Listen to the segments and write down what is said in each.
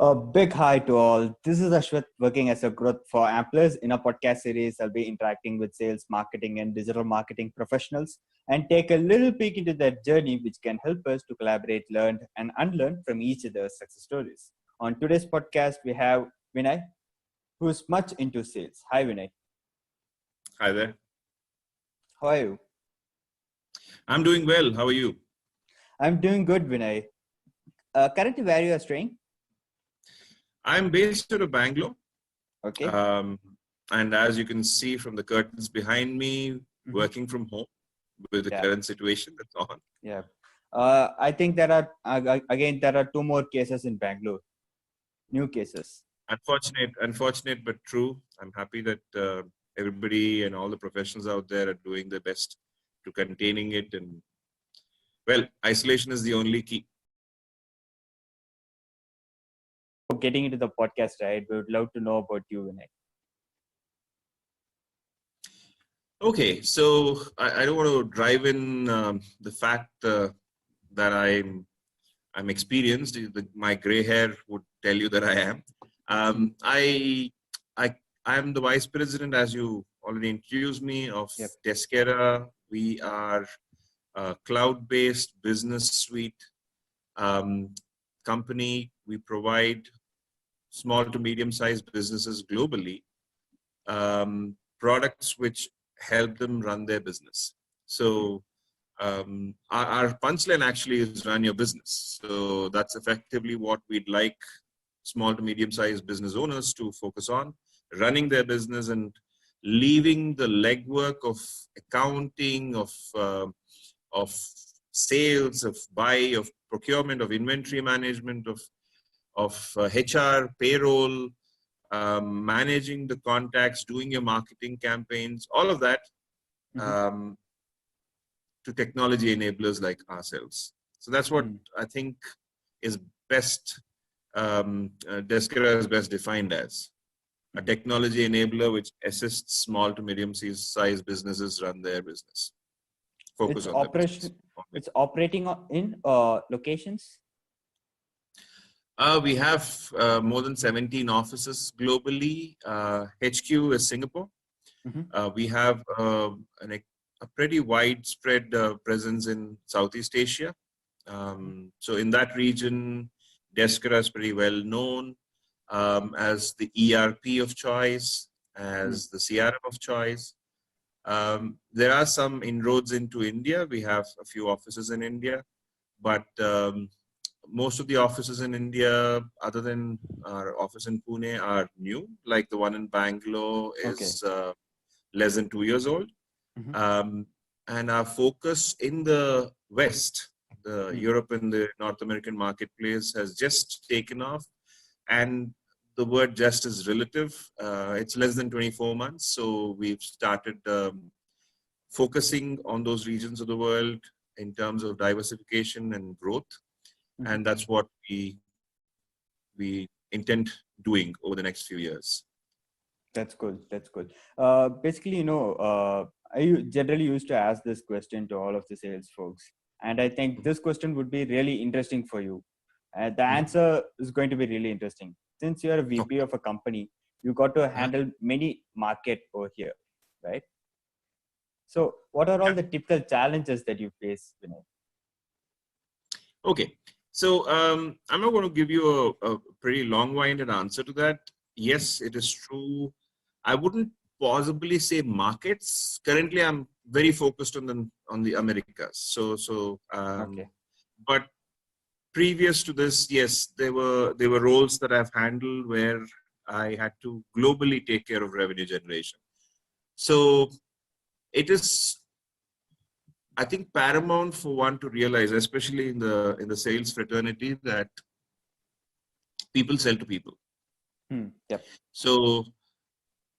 A big hi to all. This is Ashwat working as a growth for Amplers. In a podcast series, I'll be interacting with sales, marketing, and digital marketing professionals and take a little peek into their journey, which can help us to collaborate, learn, and unlearn from each other's success stories. On today's podcast, we have Vinay, who's much into sales. Hi, Vinay. Hi there. How are you? I'm doing well. How are you? I'm doing good, Vinay. Currently, where you are staying? I'm based out of Bangalore. Okay. And as you can see from the curtains behind me, working from home with the current situation that's on. Yeah. I think there are two more cases in Bangalore. New cases. Unfortunate, but true. I'm happy that everybody and all the professionals out there are doing their best to containing it. And well, isolation is the only key. Getting into the podcast, right? We would love to know about you, Vinay. Okay, so I don't want to drive in the fact that I'm experienced. My gray hair would tell you that I am. I'm the vice president, as you already introduced me, of Deskera. We are a cloud-based business suite company. We provide small to medium-sized businesses globally products which help them run their business. So our punchline actually is run your business. So that's effectively what we'd like small to medium-sized business owners to focus on, running their business and leaving the legwork of accounting, of sales, of buy, of procurement, of inventory management, of HR, payroll, managing the contacts, doing your marketing campaigns, all of that to technology enablers like ourselves. So that's what I think is best, Deskera is best defined as a technology enabler which assists small to medium-sized businesses run their business. Focus on operation. It's operating in locations? We have more than 17 offices globally. HQ is Singapore. We have a pretty widespread presence in Southeast Asia. So in that region, Deskera is pretty well known as the ERP of choice, as the CRM of choice. There are some inroads into India. We have a few offices in India, but most of the offices in India, other than our office in Pune, are new. Like the one in Bangalore is less than 2 years old. And our focus in the West, the Europe and the North American marketplace has just taken off. And the word just is relative. It's less than 24 months. So we've started focusing on those regions of the world in terms of diversification and growth. And that's what we intend doing over the next few years. That's good. That's good. Basically, I generally used to ask this question to all of the sales folks. And I think this question would be really interesting for you. The answer is going to be really interesting. Since you're a VP of a company, you got to handle many market over here, right? So what are all the typical challenges that you face, Vinay? Okay. So I'm not going to give you a pretty long-winded answer to that. Yes, it is true. I wouldn't possibly say markets. Currently, I'm very focused on the Americas. But previous to this, yes, there were roles that I've handled where I had to globally take care of revenue generation. So it is, I think, paramount for one to realize, especially in the sales fraternity, that people sell to people. So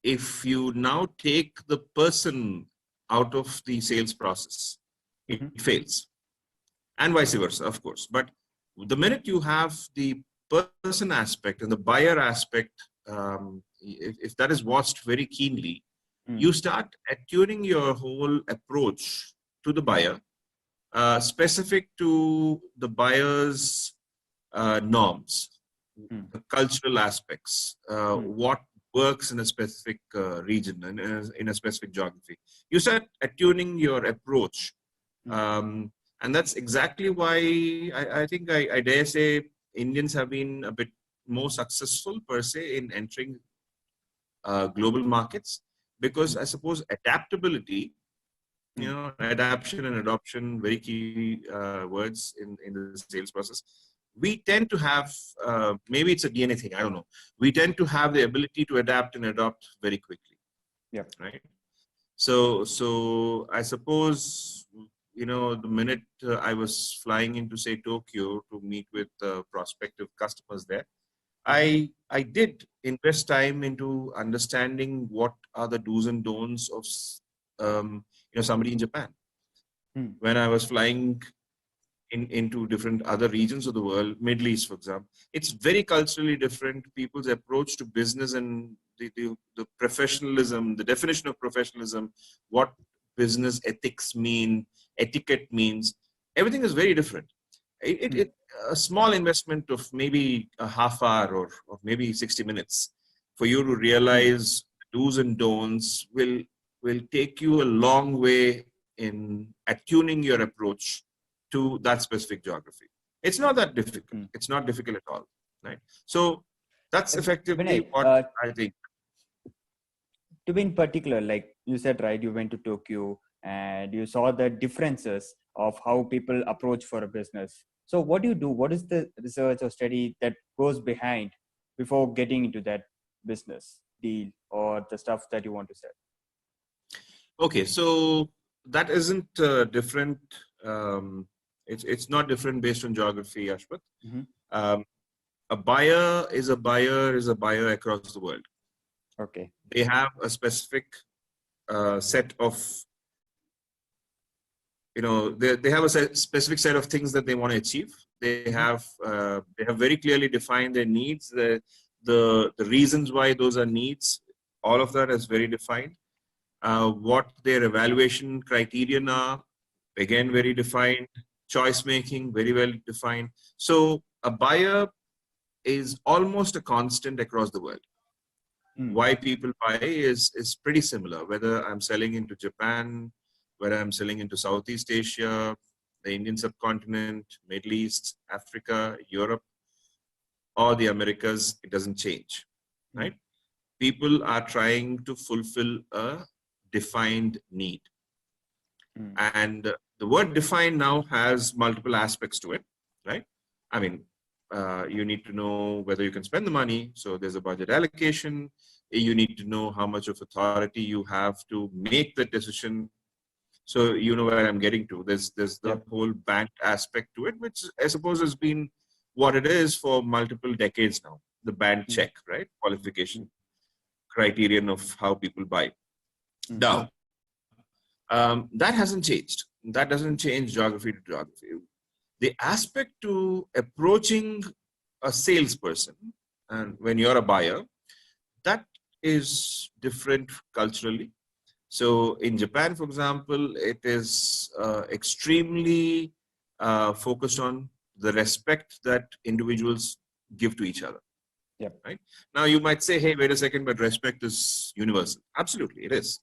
if you now take the person out of the sales process, it fails, and vice versa, of course. But the minute you have the person aspect and the buyer aspect, if that is watched very keenly, you start attuning your whole approach to the buyer, specific to the buyer's norms. the cultural aspects, what works in a specific region and in a specific geography. You start attuning your approach. And that's exactly why I think I dare say Indians have been a bit more successful per se in entering global markets, because I suppose adaptability, adaptation and adoption, very key words in the sales process. We tend to have, maybe it's a DNA thing, I don't know. We tend to have the ability to adapt and adopt very quickly. Yeah. Right. So I suppose, the minute I was flying into, say, Tokyo to meet with prospective customers there, I did invest time into understanding what are the do's and don'ts of somebody in Japan. When I was flying into different other regions of the world, Middle East, for example, it's very culturally different. People's approach to business and the professionalism, the definition of professionalism, what business ethics mean, etiquette means, everything is very different. A small investment of maybe a half hour or maybe 60 minutes for you to realize do's and don'ts will take you a long way in attuning your approach to that specific geography. It's not that difficult. It's not difficult at all, right? So that's effectively what I think. To be in particular, like you said, right, you went to Tokyo and you saw the differences of how people approach for a business. So what do you do? What is the research or study that goes behind before getting into that business deal or the stuff that you want to sell? Okay, so that isn't different. It's not different based on geography, Ashwath. A buyer is a buyer across the world. Okay. They have a specific set of, they have a specific set of things that they want to achieve. They have very clearly defined their needs, the reasons why those are needs. All of that is very defined. What their evaluation criterion are, again, very defined. Choice making, very well defined. So a buyer is almost a constant across the world. Why people buy is pretty similar, whether I'm selling into Japan, whether I'm selling into Southeast Asia, the Indian subcontinent, Middle East, Africa, Europe, or the Americas, it doesn't change, right? People are trying to fulfill a defined need. And the word defined now has multiple aspects to it, right? I mean, you need to know whether you can spend the money. So there's a budget allocation. You need to know how much of authority you have to make the decision. So you know where I'm getting to. There's the whole bank aspect to it, which I suppose has been what it is for multiple decades now. The bank check, right? Qualification criterion of how people buy. Now, that hasn't changed. That doesn't change geography to geography. The aspect to approaching a salesperson, and when you're a buyer, that is different culturally. So in Japan, for example, it is extremely focused on the respect that individuals give to each other. Yep. Right? Now you might say, hey, wait a second, but respect is universal. Absolutely, it is.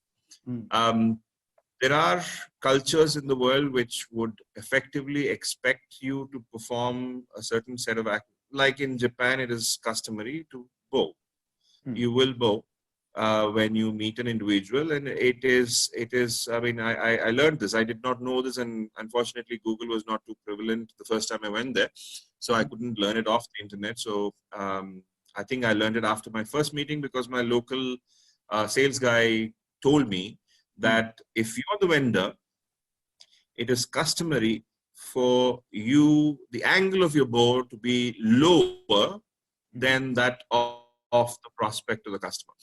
There are cultures in the world which would effectively expect you to perform a certain set of acts. Like in Japan, it is customary to bow. You will bow when you meet an individual, and it is. I mean, I learned this. I did not know this, and unfortunately, Google was not too prevalent the first time I went there, so I couldn't learn it off the internet. So I think I learned it after my first meeting, because my local sales guy told me that if you're the vendor, it is customary for you, the angle of your bow to be lower than that of the prospect to the customer.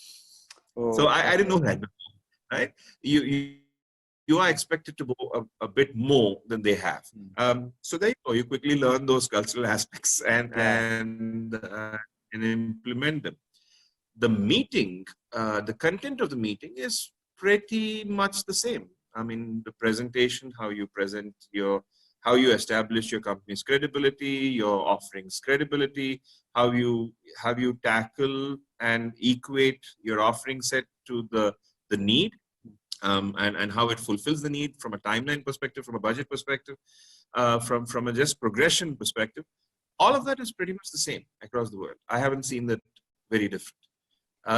So I didn't know that before, right? You are expected to bow a bit more than they have. So there you go. You quickly learn those cultural aspects and implement them. The meeting, the content of the meeting is pretty much the same. I mean, the presentation, how you present how you establish your company's credibility, your offerings credibility, how you tackle and equate your offering set to the need, and how it fulfills the need from a timeline perspective, from a budget perspective, from a just progression perspective. All of that is pretty much the same across the world. I haven't seen that very different.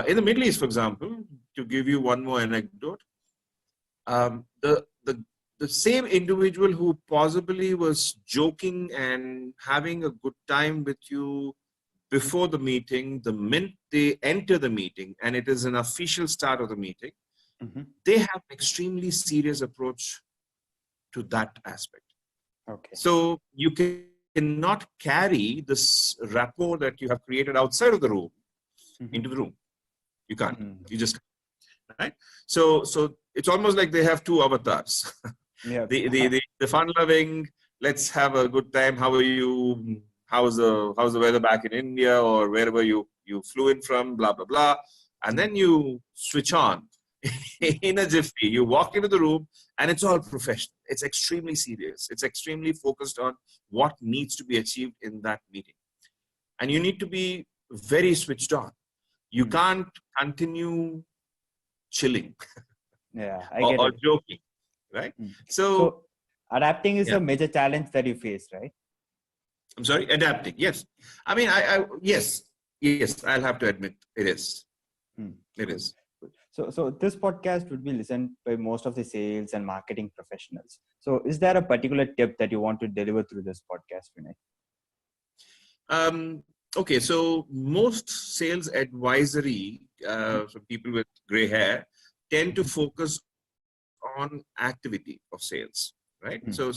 In the Middle East, for example, to give you one more anecdote, the same individual who possibly was joking and having a good time with you before the meeting, the minute they enter the meeting and it is an official start of the meeting, they have an extremely serious approach to that aspect. Okay. So you cannot carry this rapport that you have created outside of the room into the room. You can't. You just can't. Right? So it's almost like they have two avatars. Yeah. The fun-loving, let's have a good time. How are you? How's the weather back in India or wherever you flew in from? Blah blah blah. And then you switch on in a jiffy. You walk into the room and it's all professional. It's extremely serious. It's extremely focused on what needs to be achieved in that meeting, and you need to be very switched on. You can't continue chilling. Yeah, or joking, right? So adapting is a major challenge that you face, right? I'm sorry, adapting. Yes, I mean, yes, I'll have to admit it is. It is. So this podcast would be listened by most of the sales and marketing professionals. So is there a particular tip that you want to deliver through this podcast, Vinay? Okay, so most sales advisory, so people with gray hair, tend to focus on activity of sales, right? So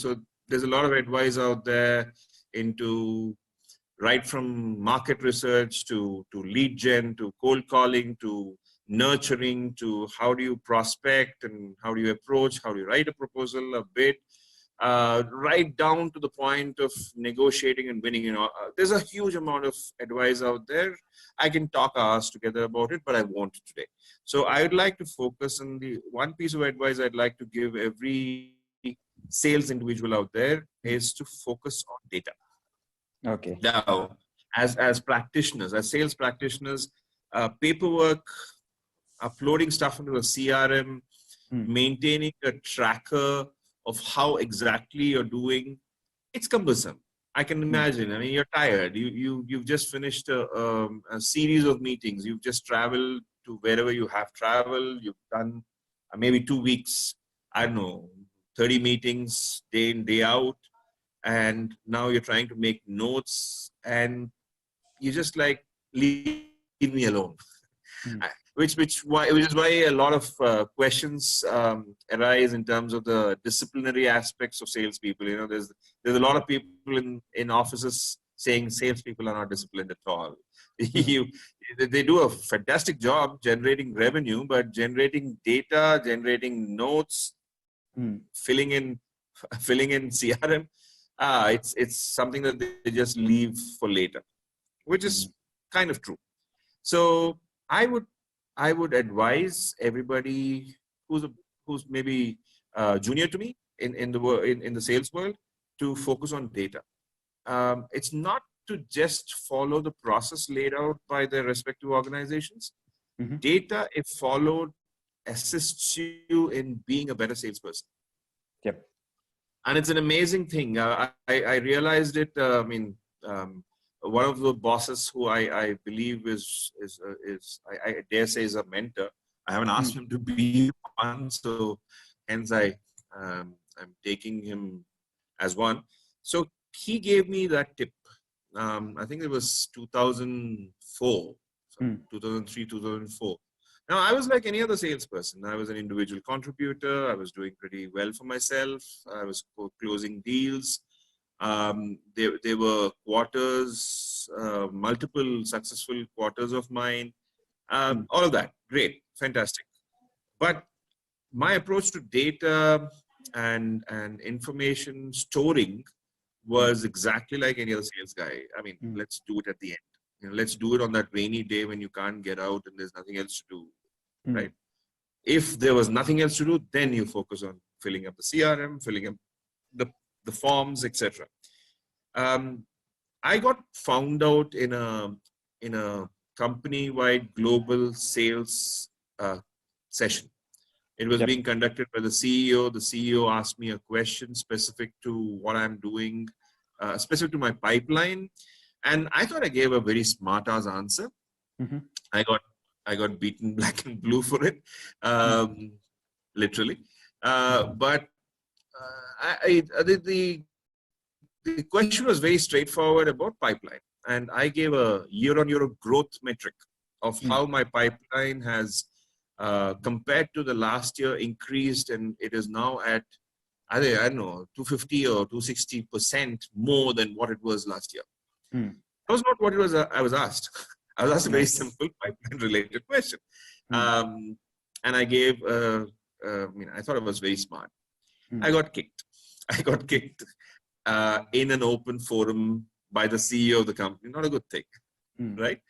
there's a lot of advice out there into right from market research to lead gen, to cold calling, to nurturing, to how do you prospect and how do you approach, how do you write a proposal, a bid, right down to the point of negotiating and winning. There's a huge amount of advice out there. I can talk hours together about it, but I won't today. So I would like to focus on the one piece of advice I'd like to give every sales individual out there is to focus on data. Okay. Now, as practitioners, as sales practitioners, paperwork, uploading stuff into a CRM, maintaining a tracker of how exactly you're doing, it's cumbersome. I can imagine. I mean, you're tired. You've just finished a series of meetings. You've just traveled to wherever you have traveled. You've done maybe 2 weeks. I don't know, 30 meetings day in, day out. And now you're trying to make notes and you just like, leave me alone. Which is why a lot of questions arise in terms of the disciplinary aspects of salespeople. There's a lot of people in offices saying salespeople are not disciplined at all. They do a fantastic job generating revenue, but generating data, generating notes, filling in CRM, it's something that they just leave for later, which is kind of true. So I would advise everybody who's maybe junior to me in the sales world to focus on data. It's not to just follow the process laid out by their respective organizations. Data, if followed, assists you in being a better salesperson. Yep. And it's an amazing thing. I realized it. One of the bosses who I believe is I dare say is a mentor. I haven't asked him to be one, so hence I'm taking him as one. So he gave me that tip. I think it was 2004, 2003, 2004. Now I was like any other salesperson. I was an individual contributor. I was doing pretty well for myself. I was closing deals. There were quarters, multiple successful quarters of mine, all of that. Great, fantastic. But my approach to data and information storing was exactly like any other sales guy. I mean, let's do it at the end. Let's do it on that rainy day when you can't get out and there's nothing else to do, right? If there was nothing else to do, then you focus on filling up the CRM, filling up the the forms, etc. I got found out in a company-wide global sales session. It was being conducted by the CEO. The CEO asked me a question specific to what I'm doing, specific to my pipeline, and I thought I gave a very smart-ass answer. I got beaten black and blue for it, literally. But the question was very straightforward about pipeline, and I gave a year-on-year growth metric of how my pipeline has, compared to the last year, increased, and it is now at, I don't know, 250 or 260% more than what it was last year. That was not what it was. I was asked. I was asked a very simple pipeline-related question, and I gave. I thought it was very smart. I got kicked. I got kicked in an open forum by the CEO of the company. Not a good thing, right?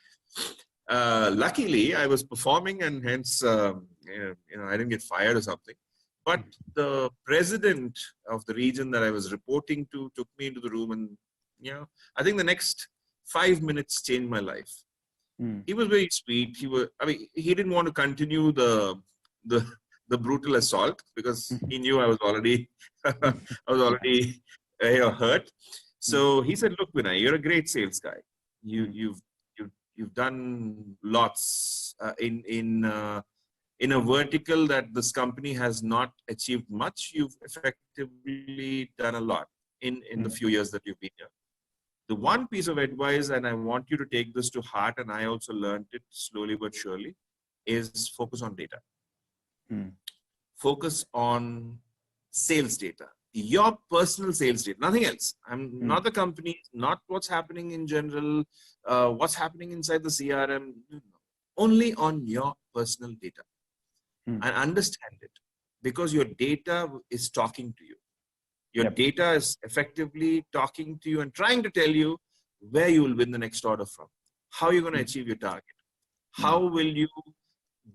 Luckily, I was performing, and hence, I didn't get fired or something. But the president of the region that I was reporting to took me into the room, and I think the next 5 minutes changed my life. He was very sweet. He didn't want to continue the brutal assault because he knew I was already hurt. So he said, "Look, Vinay, you're a great sales guy. You've done lots in a vertical that this company has not achieved much. You've effectively done a lot in the few years that you've been here. The one piece of advice, and I want you to take this to heart, and I also learned it slowly but surely, is focus on data. Focus on sales data, your personal sales data, nothing else. I'm not the company, not what's happening in general, what's happening inside the CRM, only on your personal data. And understand it, because your data is talking to you. Your data is effectively talking to you and trying to tell you where you will win the next order from, how you're going to achieve your target, how will you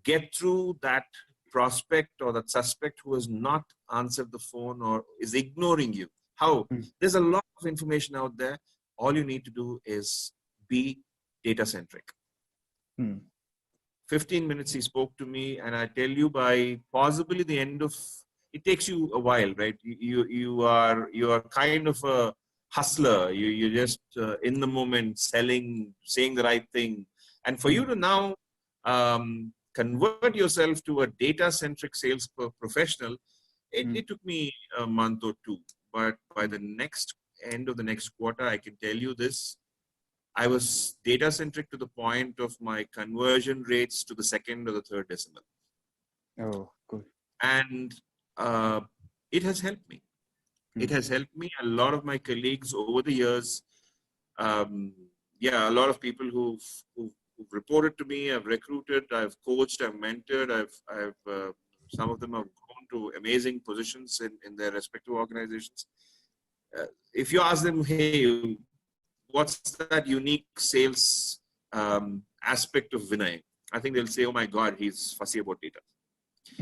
get through that prospect or that suspect who has not answered the phone or is ignoring you. How? There's a lot of information out there. All you need to do is be data centric. 15 minutes he spoke to me, and I tell you, by possibly the end of, it takes you a while, right? You are kind of a hustler. You're just in the moment, selling, saying the right thing. And for you to now convert yourself to a data-centric sales professional, it took me a month or two. But by the end of the next quarter, I can tell you this, I was data-centric to the point of my conversion rates to the second or the third decimal. Oh, good. And it has helped me. It has helped me. A lot of my colleagues over the years, a lot of people who've reported to me, I've recruited, I've coached, I've mentored, some of them have grown to amazing positions in their respective organizations. If you ask them, hey, what's that unique sales aspect of Vinay? I think they'll say, oh my God, he's fussy about data.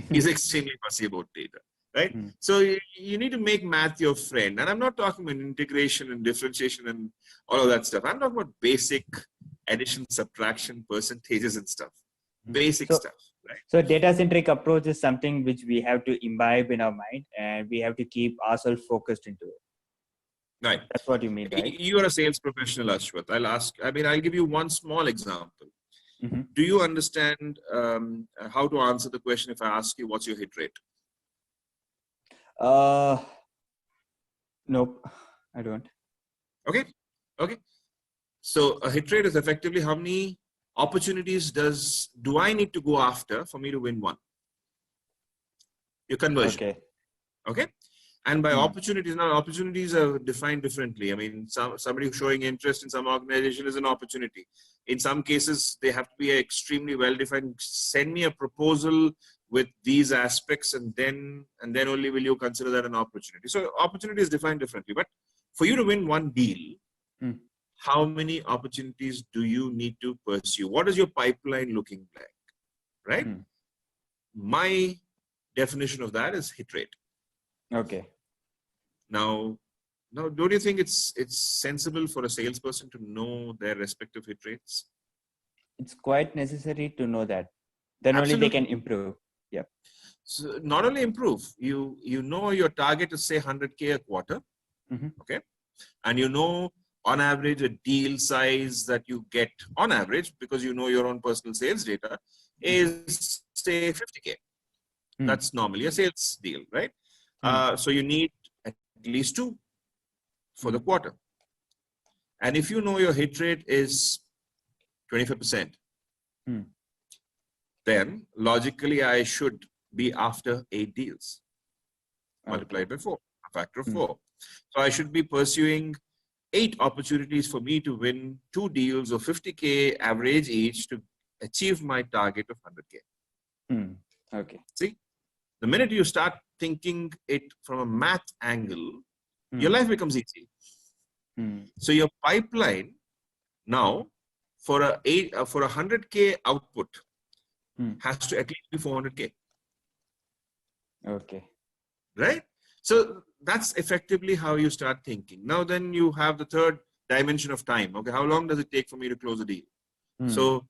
He's extremely fussy about data, right? So you need to make math your friend. And I'm not talking about integration and differentiation and all of that stuff. I'm talking about basic addition, subtraction, percentages and stuff. Basic stuff, right? So data-centric approach is something which we have to imbibe in our mind, and we have to keep ourselves focused into it. Right. That's what you mean, right? You are a sales professional, Ashwath. I'll give you one small example. Do you understand how to answer the question if I ask you what's your hit rate? Nope, I don't. Okay. So a hit rate is effectively how many opportunities do I need to go after for me to win one? Your conversion. Okay. And by opportunities, now opportunities are defined differently. I mean, somebody who's showing interest in some organization is an opportunity. In some cases, they have to be extremely well-defined. Send me a proposal with these aspects, and then only will you consider that an opportunity. So opportunity is defined differently. But for you to win one deal, how many opportunities do you need to pursue? What is your pipeline looking like, right? My definition of that is hit rate. Okay. Now, Now, don't you think it's sensible for a salesperson to know their respective hit rates? It's quite necessary to know that. Then only they can improve. Yeah. So not only improve, you know your target is say 100K a quarter, okay, and you know on average a deal size that you get on average, because you know your own personal sales data, is say 50K. That's normally a sales deal, right? So you need at least 2 for the quarter. And if you know your hit rate is 25%, then logically I should be after 8 deals multiplied by 4, a factor of 4. So I should be pursuing 8 opportunities for me to win 2 deals of 50K average each to achieve my target of 100K. Okay. See, the minute you start thinking it from a math angle, your life becomes easy. So your pipeline now for a 100K output has to at least be 400K. Okay. Right? So that's effectively how you start thinking. Now then you have the third dimension of time. Okay, how long does it take for me to close a deal? So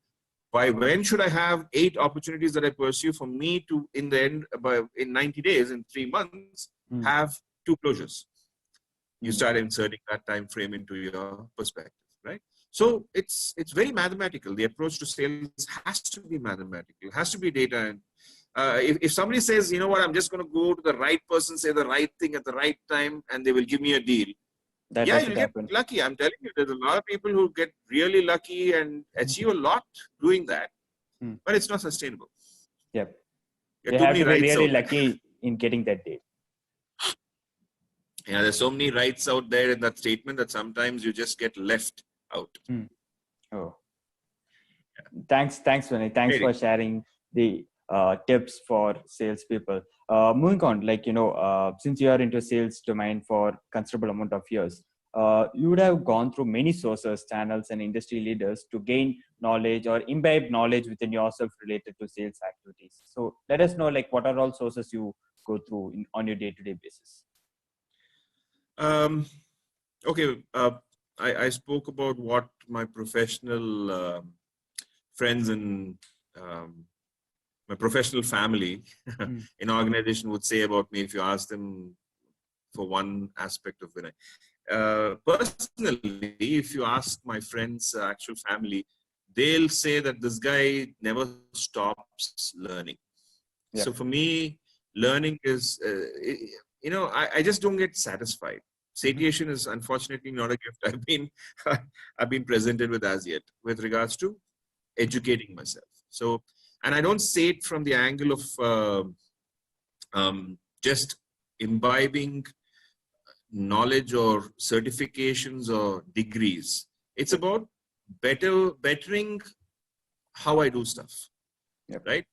by when should I have 8 opportunities that I pursue for me to, in the end, in 90 days, in 3 months, have 2 closures? You start inserting that time frame into your perspective, right? So it's very mathematical. The approach to sales has to be mathematical, has to be data. And if somebody says, you know what, I'm just going to go to the right person, say the right thing at the right time, and they will give me a deal. That yeah, you'll get lucky. I'm telling you, there's a lot of people who get really lucky and achieve a lot doing that, but it's not sustainable. Yep. You have to be really lucky in getting that deal. Yeah, there's so many rights out there in that statement that sometimes you just get left out. Oh, thanks, Vinay. Thanks for sharing the tips for salespeople. Moving on, like, since you are into sales domain for considerable amount of years, you would have gone through many sources, channels, and industry leaders to gain knowledge or imbibe knowledge within yourself related to sales activities. So let us know, like, what are all sources you go through on your day-to-day basis. Okay, I spoke about what my professional friends and my professional family in organization would say about me if you ask them for one aspect of Vinay. Personally, if you ask my friends' actual family, they'll say that this guy never stops learning. Yeah. So for me, learning is, I just don't get satisfied. Satiation is unfortunately not a gift I've been presented with as yet with regards to educating myself. So, and I don't say it from the angle of just imbibing knowledge or certifications or degrees. It's about bettering how I do stuff, right?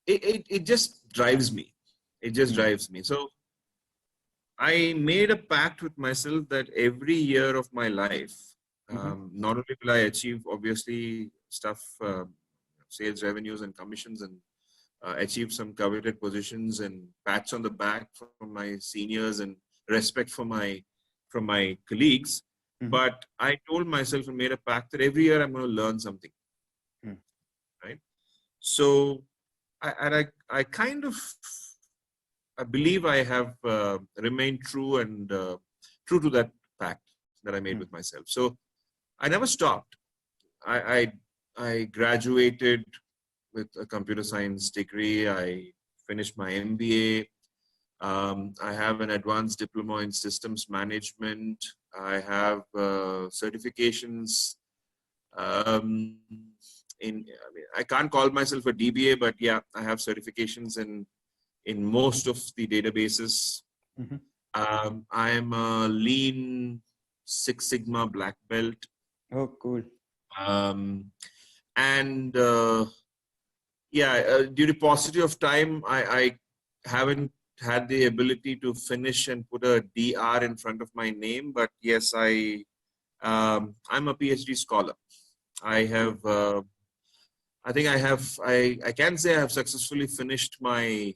It just drives me. It just drives me. So I made a pact with myself that every year of my life, not only will I achieve obviously stuff, sales revenues and commissions, and achieve some coveted positions and pats on the back from my seniors and respect from my colleagues. But I told myself and made a pact that every year I'm going to learn something, right? So I kind of, I believe I have remained true and true to that pact that I made with myself. So I never stopped. I graduated with a computer science degree. I finished my MBA. I have an advanced diploma in systems management. I have certifications. I can't call myself a DBA, but yeah, I have certifications in most of the databases. I am a Lean Six Sigma black belt. Oh, cool. Due to paucity of time, I haven't had the ability to finish and put a DR in front of my name. But yes, I'm a PhD scholar. I have, I think I have, I can say I have successfully finished my,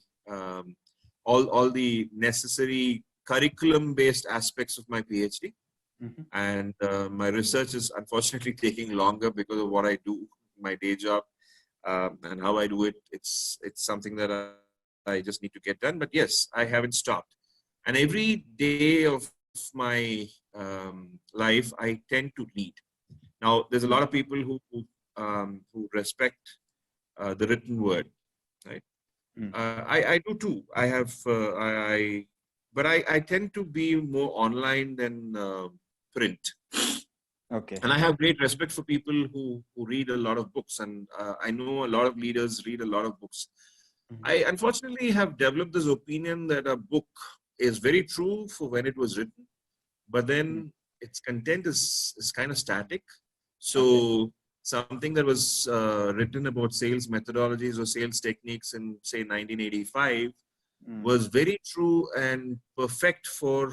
all the necessary curriculum-based aspects of my PhD. Mm-hmm. And my research is unfortunately taking longer because of what I do, my day job, and how I do it. It's something that I just need to get done. But yes, I haven't stopped. And every day of my life, I tend to read. Now, there's a lot of people who respect the written word, right? I do too. I have but I tend to be more online than print. Okay. And I have great respect for people who read a lot of books, and I know a lot of leaders read a lot of books. I unfortunately have developed this opinion that a book is very true for when it was written, but then its content is kind of static. So something that was written about sales methodologies or sales techniques in, say, 1985 was very true and perfect for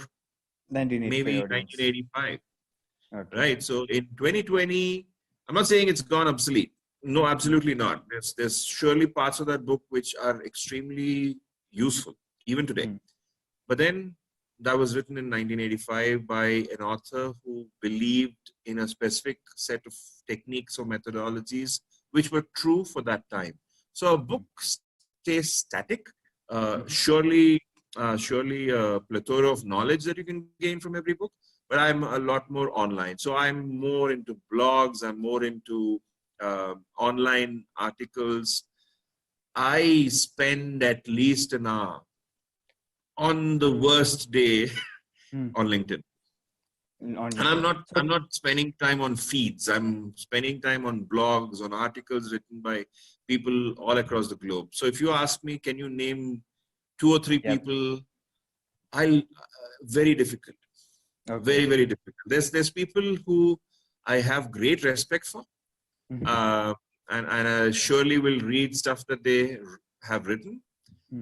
maybe 1985. Okay. Right. So in 2020, I'm not saying it's gone obsolete. No, absolutely not. There's surely parts of that book which are extremely useful even today. But then that was written in 1985 by an author who believed in a specific set of techniques or methodologies which were true for that time. So a book stays static. Surely a plethora of knowledge that you can gain from every book, but I'm a lot more online. So I'm more into blogs. I'm more into online articles. I spend at least an hour on the worst day on LinkedIn. And I'm not spending time on feeds. I'm spending time on blogs, on articles written by people all across the globe. So if you ask me, can you name 2 or 3 people? Very difficult. Okay. Very, very difficult. There's people who I have great respect for, and I surely will read stuff that they have written.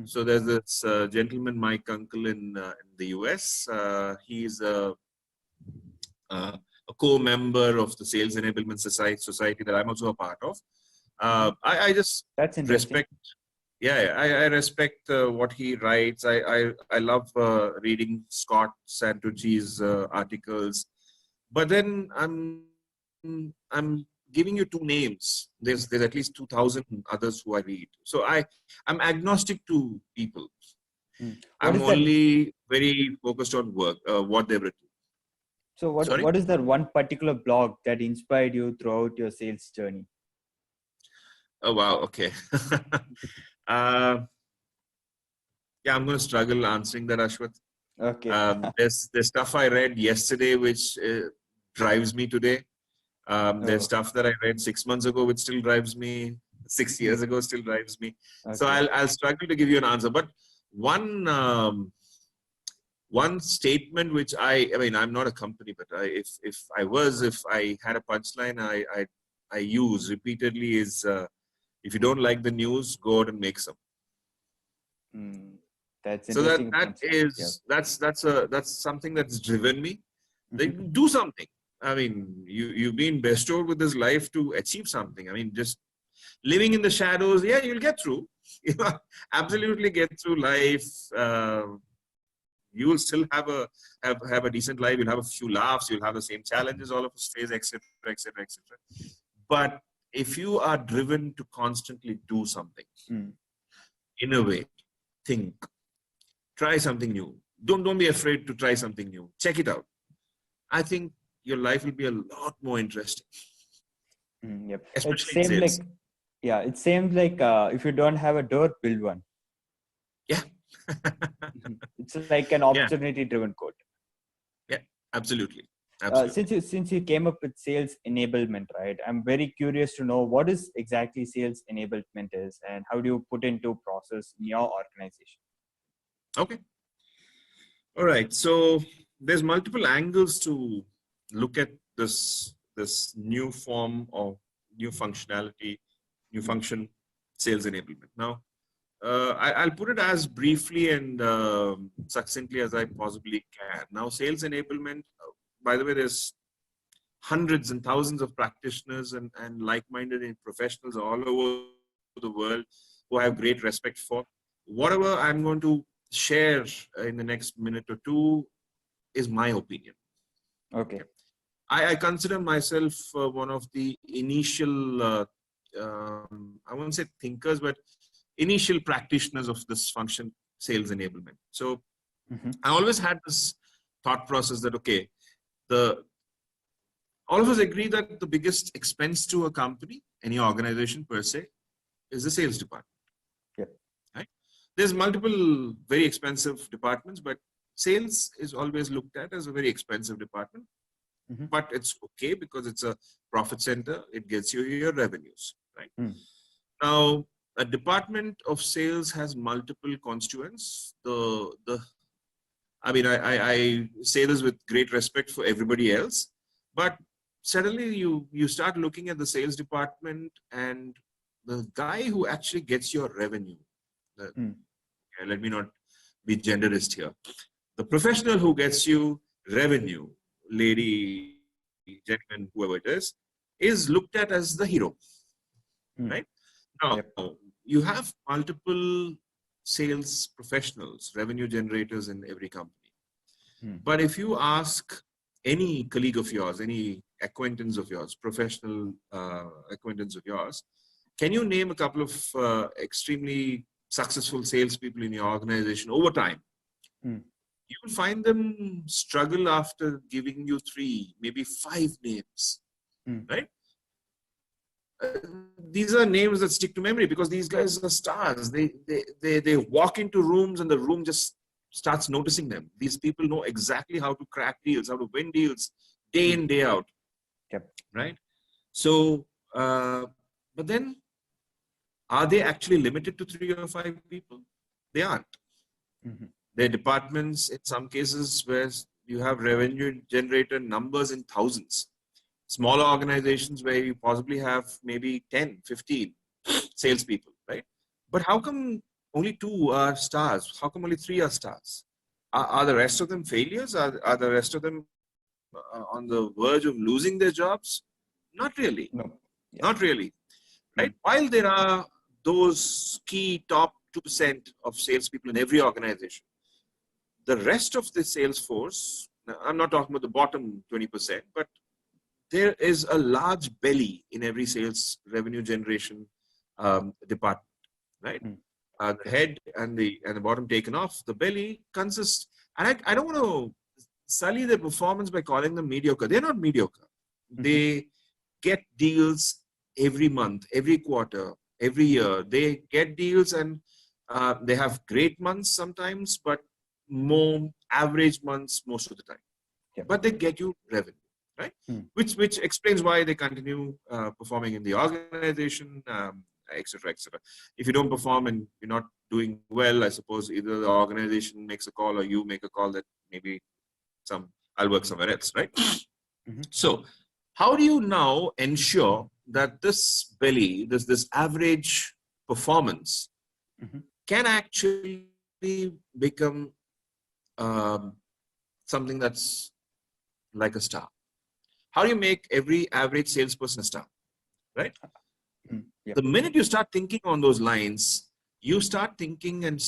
So there's this gentleman, Mike Uncle in the US. He's a co-member of the Sales Enablement Society that I'm also a part of. I just respect. Yeah, I respect what he writes. I love reading Scott Santucci's articles. But then I'm giving you 2 names. There's at least 2,000 others who I read. So I'm agnostic to people. I'm only very focused on work, what they've written. So what is that one particular blog that inspired you throughout your sales journey? Oh, wow. Okay. Yeah, I'm going to struggle answering that, Ashwath. Okay. There's stuff I read yesterday which drives me today. There's stuff that I read 6 months ago which still drives me. 6 years ago still drives me. Okay. So I'll struggle to give you an answer. But one statement which I mean, I'm not a company, but if I had a punchline I use repeatedly is if you don't like the news, go out and make some. That's so that's something that's driven me. Like, do something. I mean, you've been bestowed with this life to achieve something. I mean, just living in the shadows, yeah, you'll get through. You know, absolutely get through life. You will still have a decent life. You'll have a few laughs. You'll have the same challenges all of us face, etc., etc., etc. But if you are driven to constantly do something, innovate, think, try something new. Don't be afraid to try something new. Check it out. I think your life will be a lot more interesting. Yep. Especially it seems like if you don't have a door, build one. Yeah. It's like an opportunity-driven quote. Yeah, absolutely. Since you came up with sales enablement, right? I'm very curious to know what is exactly sales enablement is, and how do you put into process in your organization? Okay. All right. So there's multiple angles to look at this new form of new functionality, new function, sales enablement. Now, I'll put it as briefly and succinctly as I possibly can. Now, sales enablement, by the way, there's hundreds and thousands of practitioners and like-minded professionals all over the world who I have great respect for. Whatever I'm going to share in the next minute or two is my opinion. Okay. I consider myself one of the initial, I won't say thinkers, but initial practitioners of this function, sales enablement. So I always had this thought process that, okay, all of us agree that the biggest expense to a company, any organization per se, is the sales department. Yeah. Right? There's multiple very expensive departments, but sales is always looked at as a very expensive department. But it's okay because it's a profit center. It gets you your revenues, right? Now, a department of sales has multiple constituents. I mean, I say this with great respect for everybody else, but suddenly you start looking at the sales department and the guy who actually gets your revenue. Let me not be genderist here. The professional who gets you revenue, lady, gentleman, whoever it is looked at as the hero, right? Now, you have multiple sales professionals, revenue generators in every company. But if you ask any colleague of yours, any acquaintance of yours, professional acquaintance of yours, can you name a couple of extremely successful salespeople in your organization over time? You will find them struggle after giving you 3, maybe 5 names, right? These are names that stick to memory because these guys are stars. They walk into rooms and the room just starts noticing them. These people know exactly how to crack deals, how to win deals day in, day out, right? So, but then are they actually limited to 3 or 5 people? They aren't. There are departments in some cases where you have revenue generator numbers in thousands. Smaller organizations where you possibly have maybe 10, 15 salespeople, right? But how come only 2 are stars? How come only 3 are stars? Are the rest of them failures? Are the rest of them on the verge of losing their jobs? Not really. No. Not really. Right? While there are those key top 2% of salespeople in every organization, the rest of the sales force, I'm not talking about the bottom 20%, but there is a large belly in every sales revenue generation department, right? The head and the bottom taken off. The belly consists, and I don't want to sully their performance by calling them mediocre. They're not mediocre. They get deals every month, every quarter, every year. They get deals and they have great months sometimes, but more average months most of the time. But they get you revenue, right? Which explains why they continue performing in the organization, etc., etc. If you don't perform and you're not doing well, I suppose either the organization makes a call or you make a call that maybe I'll work somewhere else, right? So how do you now ensure that this belly, this average performance can actually become something that's like a star? How do you make every average salesperson a star, right? The minute you start thinking on those lines, you start thinking and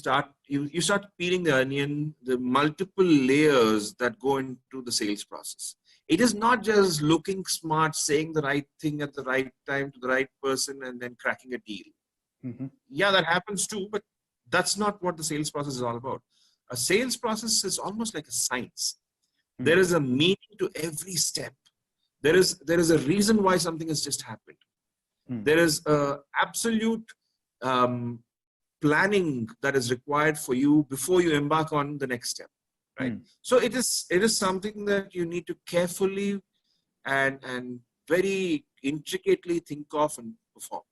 you start peeling the onion, the multiple layers that go into the sales process. It is not just looking smart, saying the right thing at the right time to the right person and then cracking a deal. Yeah, that happens too, but that's not what the sales process is all about. A sales process is almost like a science. There is a meaning to every step. There is a reason why something has just happened. There is absolute planning that is required for you before you embark on the next step, right? So it is something that you need to carefully and very intricately think of and perform,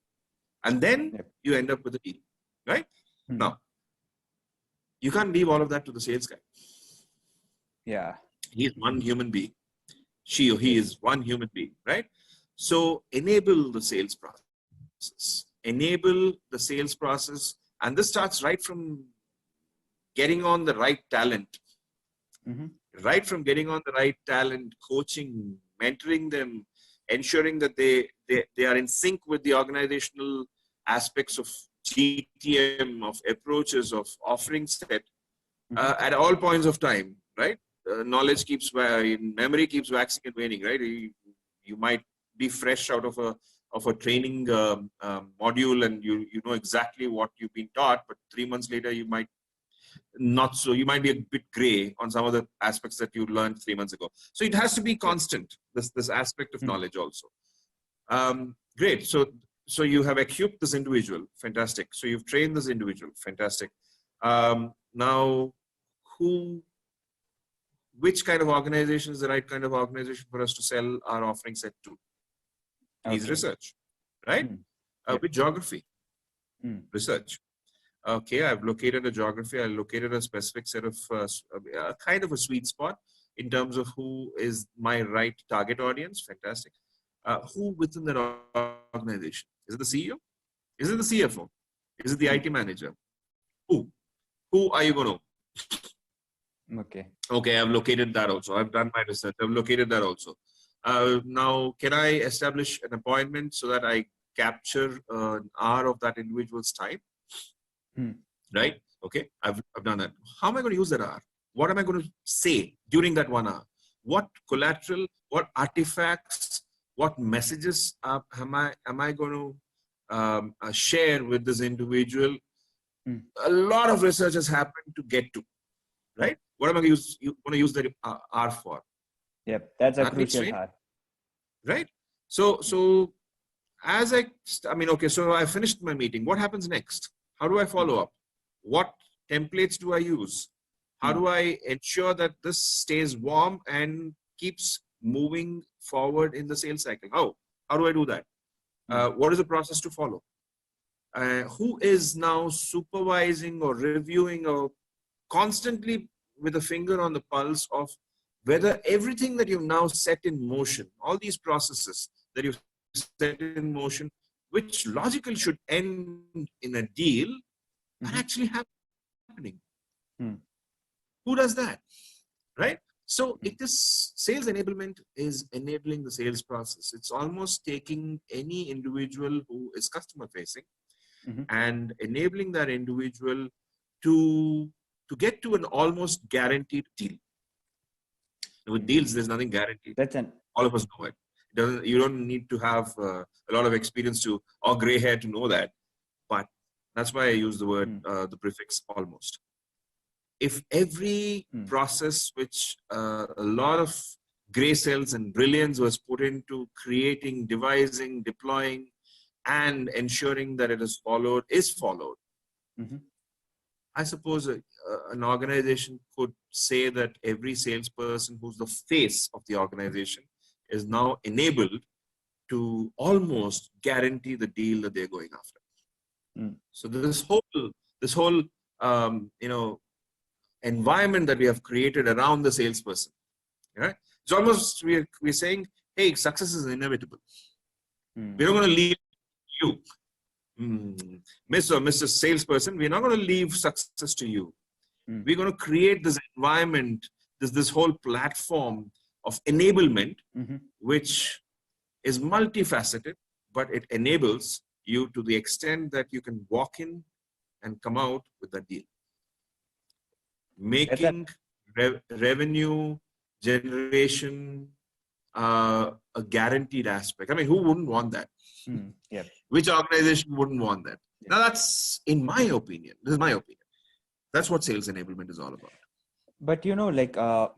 and then you end up with a deal, right? Now, you can't leave all of that to the sales guy. Yeah, he is one human being. She or he is one human being, right? So enable the sales process. Enable the sales process. And this starts right from getting on the right talent. Right from getting on the right talent, coaching, mentoring them, ensuring that they are in sync with the organizational aspects of GTM, of approaches, of offering set. at all points of time, right? Knowledge keeps, memory keeps waxing and waning, right? You might be fresh out of a training module, and you know exactly what you've been taught, but 3 months later you might not so. You might be a bit gray on some of the aspects that you learned 3 months ago. So it has to be constant. This aspect of knowledge also. Great. So you have equipped this individual. Fantastic. So you've trained this individual. Fantastic. Now, which kind of organization is the right kind of organization for us to sell our offering set to? Needs research, right? With geography, research. Okay, I've located a geography. I located a specific set of kind of a sweet spot in terms of who is my right target audience. Fantastic. Who within that organization? Is it the CEO? Is it the CFO? Is it the IT manager? Who are you going to? Okay, I've located that also. I've done my research. I've located that also. Now, can I establish an appointment so that I capture an hour of that individual's time? Right? Okay, I've done that. How am I going to use that hour? What am I going to say during that 1 hour? What collateral, what artifacts, what messages am I going to share with this individual? A lot of research has happened to get to, right? What am I going to use that hour for? Yep, that's a crucial part. Right? So as I mean, okay, so I finished my meeting. What happens next? How do I follow up? What templates do I use? How do I ensure that this stays warm and keeps moving forward in the sales cycle? How do I do that? What is the process to follow? Who is now supervising or reviewing or constantly with a finger on the pulse of whether everything that you've now set in motion, all these processes that you've set in motion, which logically should end in a deal, are actually happening. Who does that? Right? So it is sales enablement is enabling the sales process. It's almost taking any individual who is customer facing and enabling that individual to get to an almost guaranteed deal. With deals, there's nothing guaranteed. All of us know it. You don't need to have a lot of experience or gray hair to know that. But that's why I use the word, the prefix almost. If every process which a lot of gray cells and brilliance was put into creating, devising, deploying, and ensuring that it is followed, I suppose an organization could say that every salesperson who's the face of the organization is now enabled to almost guarantee the deal that they're going after. So this whole environment that we have created around the salesperson, right? It's almost we're saying, hey, success is inevitable. We're not going to leave you, Miss or Mr. Salesperson. We're not going to leave success to you. We're going to create this environment, this whole platform of enablement, which is multifaceted, but it enables you to the extent that you can walk in and come out with that deal. Making revenue generation a guaranteed aspect. I mean, who wouldn't want that? Which organization wouldn't want that? Now, that's in my opinion. This is my opinion. That's what sales enablement is all about. But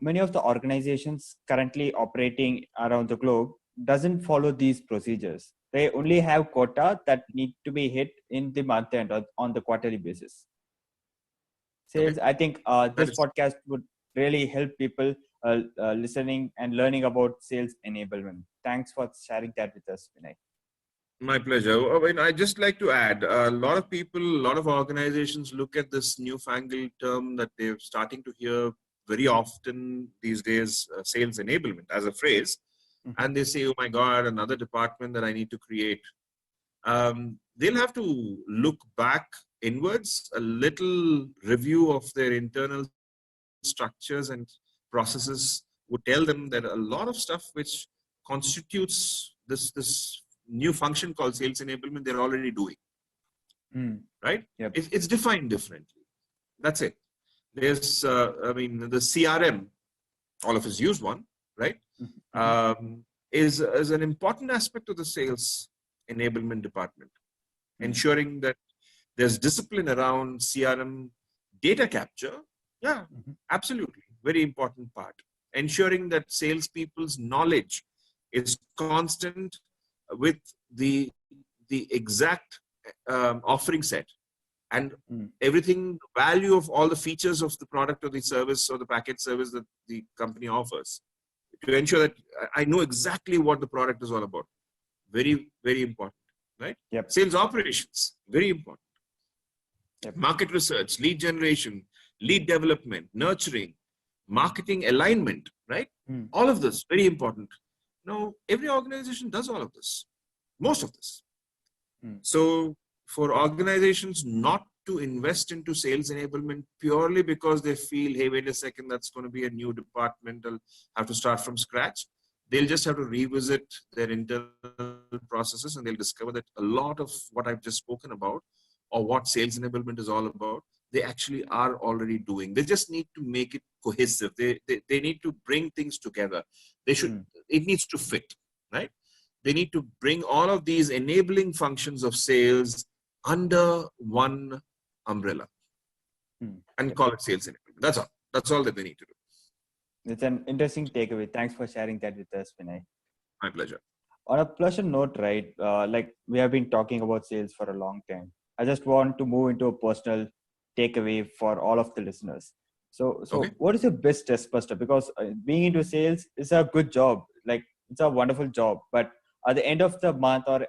many of the organizations currently operating around the globe doesn't follow these procedures. They only have quota that need to be hit in the month end or on the quarterly basis. Sales, I think this podcast would really help people listening and learning about sales enablement. Thanks for sharing that with us, Vinay. My pleasure. I mean, I'd just like to add, a lot of people, a lot of organizations look at this newfangled term that they're starting to hear very often these days, sales enablement as a phrase. And they say, oh my God, another department that I need to create. They'll have to look back inwards, a little review of their internal structures and processes would tell them that a lot of stuff which constitutes this new function called sales enablement, they're already doing. Right? Yep. It's defined differently. That's it. There's, I mean, the CRM, all of us use one, right? Is an important aspect of the sales enablement department, ensuring that there's discipline around CRM data capture. Yeah, absolutely. Very important part. Ensuring that salespeople's knowledge is constant with the exact offering set and everything, value of all the features of the product or the service or the package service that the company offers, to ensure that I know exactly what the product is all about. Very, very important, right? Yep. Sales operations, very important. Yep. Market research, lead generation, lead development, nurturing, marketing alignment, right? All of this, very important. Now, every organization does all of this, most of this. So for organizations not to invest into sales enablement purely because they feel, hey, wait a second, that's going to be a new department, I'll have to start from scratch. They'll just have to revisit their internal processes and they'll discover that a lot of what I've just spoken about or what sales enablement is all about, they actually are already doing. They just need to make it cohesive. They need to bring things together. They should, it needs to fit, right? They need to bring all of these enabling functions of sales under one umbrella and call it sales enablement. That's all. That's all that they need to do. It's an interesting takeaway. Thanks for sharing that with us, Vinay. My pleasure. On a pleasure note, right? Like we have been talking about sales for a long time. I just want to move into a personal takeaway for all of the listeners. So okay. What is your best stress buster? Because being into sales is a good job. Like it's a wonderful job, but at the end of the month or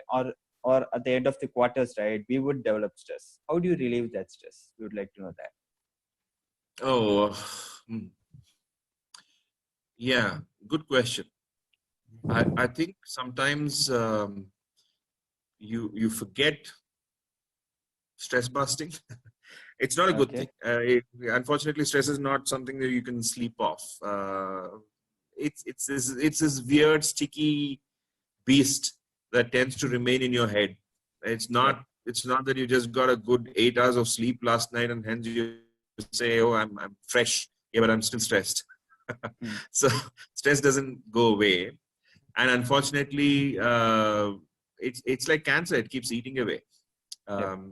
at the end of the quarters, right, we would develop stress. How do you relieve that stress? We would like to know that. Oh, yeah, good question. I think sometimes you forget stress busting. It's not a good thing. Unfortunately, stress is not something that you can sleep off. It's this weird, sticky beast that tends to remain in your head. It's not that you just got a good 8 hours of sleep last night and hence you say, oh, I'm fresh. Yeah, but I'm still stressed. So stress doesn't go away. And unfortunately, it's like cancer. It keeps eating away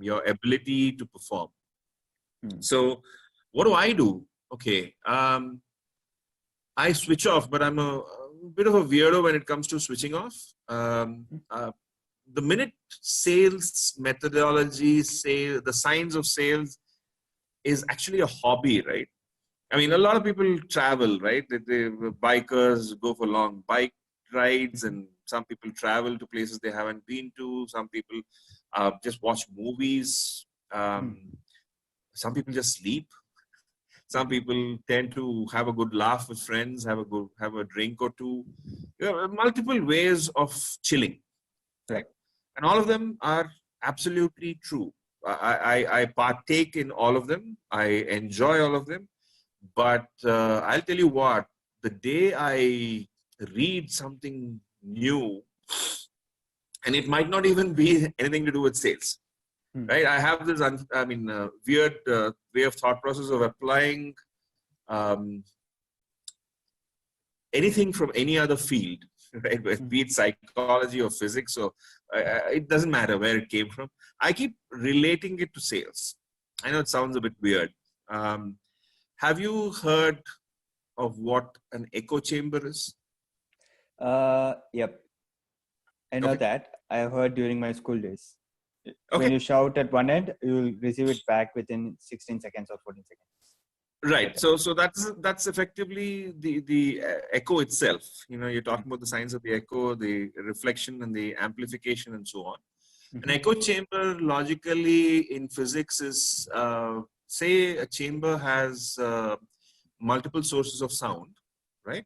your ability to perform. So what do? Okay. I switch off, but I'm a bit of a weirdo when it comes to switching off. The minute sales methodology, say the science of sales is actually a hobby, right? I mean, a lot of people travel, right? Bikers go for long bike rides, and some people travel to places they haven't been to. Some people just watch movies. Some people just sleep. Some people tend to have a good laugh with friends, have a drink or two. There are multiple ways of chilling, right? And all of them are absolutely true. I partake in all of them. I enjoy all of them. But I'll tell you what, the day I read something new, and it might not even be anything to do with sales, right? I have this, weird way of thought process of applying anything from any other field, right? Be it psychology or physics, or it doesn't matter where it came from. I keep relating it to sales. I know it sounds a bit weird. Have you heard of what an echo chamber is? Yep. I know that. I have heard during my school days. Okay. When you shout at one end, you will receive it back within 16 seconds or 14 seconds. Right. So that's effectively the echo itself. You know, you're talking about the science of the echo, the reflection and the amplification and so on. An echo chamber logically in physics is, say a chamber has multiple sources of sound, right?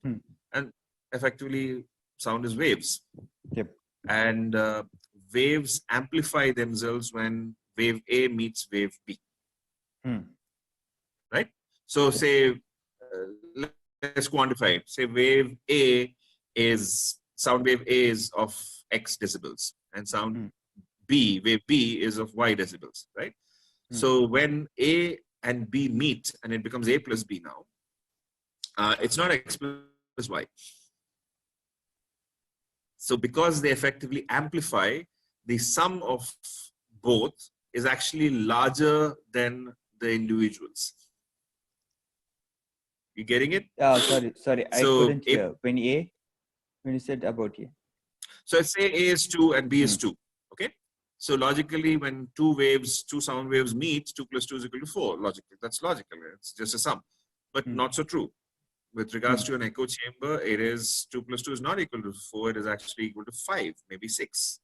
And effectively sound is waves. Yep. And waves amplify themselves when wave A meets wave B. Right? So say, let's quantify it. Say wave A is, sound wave A is of X decibels and sound B, wave B is of Y decibels, right? So when A and B meet, and it becomes A plus B now, it's not X plus Y. So because they effectively amplify, the sum of both is actually larger than the individuals. You getting it? Sorry, I So couldn't hear. When you said about A. So let's say A is 2 and B is 2. Okay. So logically, when two sound waves meet, 2 plus 2 is equal to 4. Logically, that's logical. It's just a sum, but not so true. With regards to an echo chamber, it is 2 plus 2 is not equal to 4. It is actually equal to 5, maybe 6.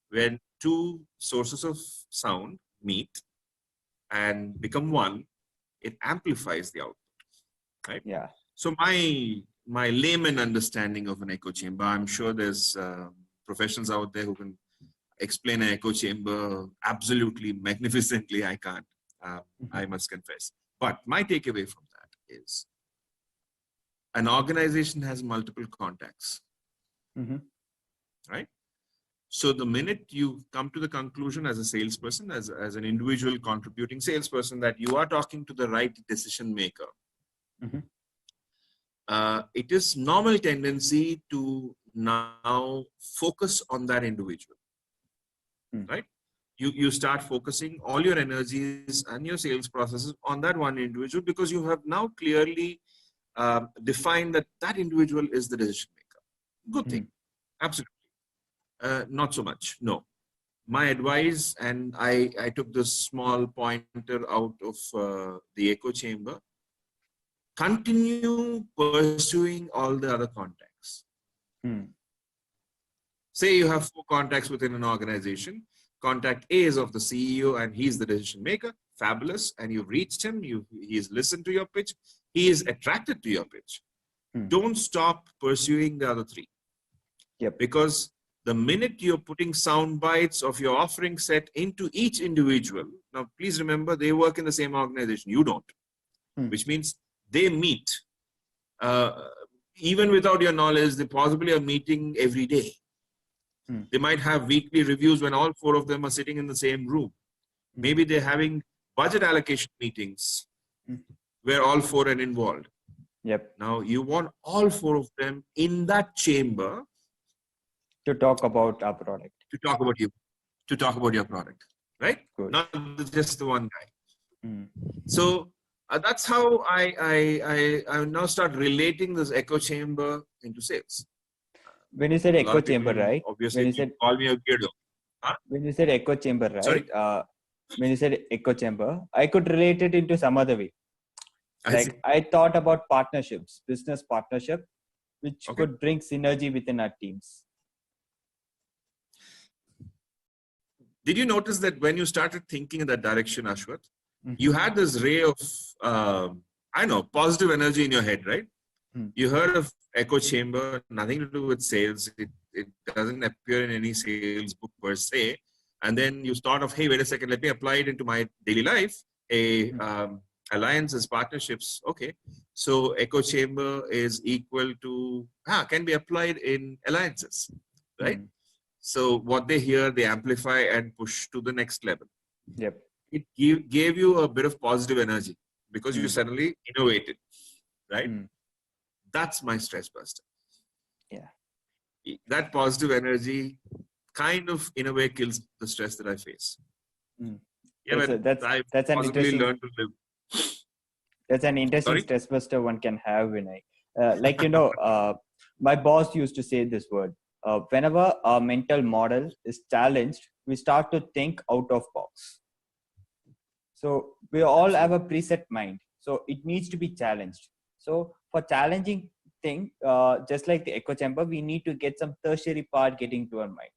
When two sources of sound meet and become one, it amplifies the output, right? Yeah. So my layman understanding of an echo chamber, I'm sure there's professionals out there who can explain an echo chamber absolutely magnificently. I can't, I must confess. But my takeaway from that is an organization has multiple contacts, right? So the minute you come to the conclusion as a salesperson, as an individual contributing salesperson, that you are talking to the right decision maker, it is normal tendency to now focus on that individual, right? You start focusing all your energies and your sales processes on that one individual, because you have now clearly defined that individual is the decision maker. Good thing, absolutely. Not so much, no. My advice, and I took this small pointer out of the echo chamber, continue pursuing all the other contacts. Say you have 4 contacts within an organization. Contact A is of the CEO and he's the decision maker. Fabulous. And you've reached him. He's listened to your pitch. He is attracted to your pitch. Don't stop pursuing the other 3. Because the minute you're putting sound bites of your offering set into each individual, now please remember they work in the same organization. You don't, which means they meet. Even without your knowledge, they possibly are meeting every day. They might have weekly reviews when all 4 of them are sitting in the same room. Maybe they're having budget allocation meetings where all 4 are involved. Now you want all 4 of them in that chamber to talk about our product. To talk about you. To talk about your product, right? Good. Not just the one guy. So that's how I now start relating this echo chamber into sales. When you said echo chamber, right? Obviously, when you said call me a weirdo. Huh? When you said echo chamber, right? Sorry? When you said echo chamber, I could relate it into some other way. I thought about partnerships, business partnership, which could bring synergy within our teams. Did you notice that when you started thinking in that direction, Ashwath, you had this ray of, I know, positive energy in your head, right? You heard of echo chamber, nothing to do with sales. It doesn't appear in any sales book per se. And then you start off, hey, wait a second, let me apply it into my daily life. Alliances, partnerships. Okay. So echo chamber is equal to, can be applied in alliances, right? So what they hear, they amplify and push to the next level. It gave you a bit of positive energy because you suddenly innovated, right? That's my stress buster. That positive energy kind of, in a way, kills the stress that I face. That's an interesting. Learned to live. That's an interesting stress buster one can have, Vinay. My boss used to say this word. Whenever our mental model is challenged, we start to think out of box. So we all have a preset mind. So it needs to be challenged. So for challenging thing, just like the echo chamber, we need to get some tertiary part getting to our mind.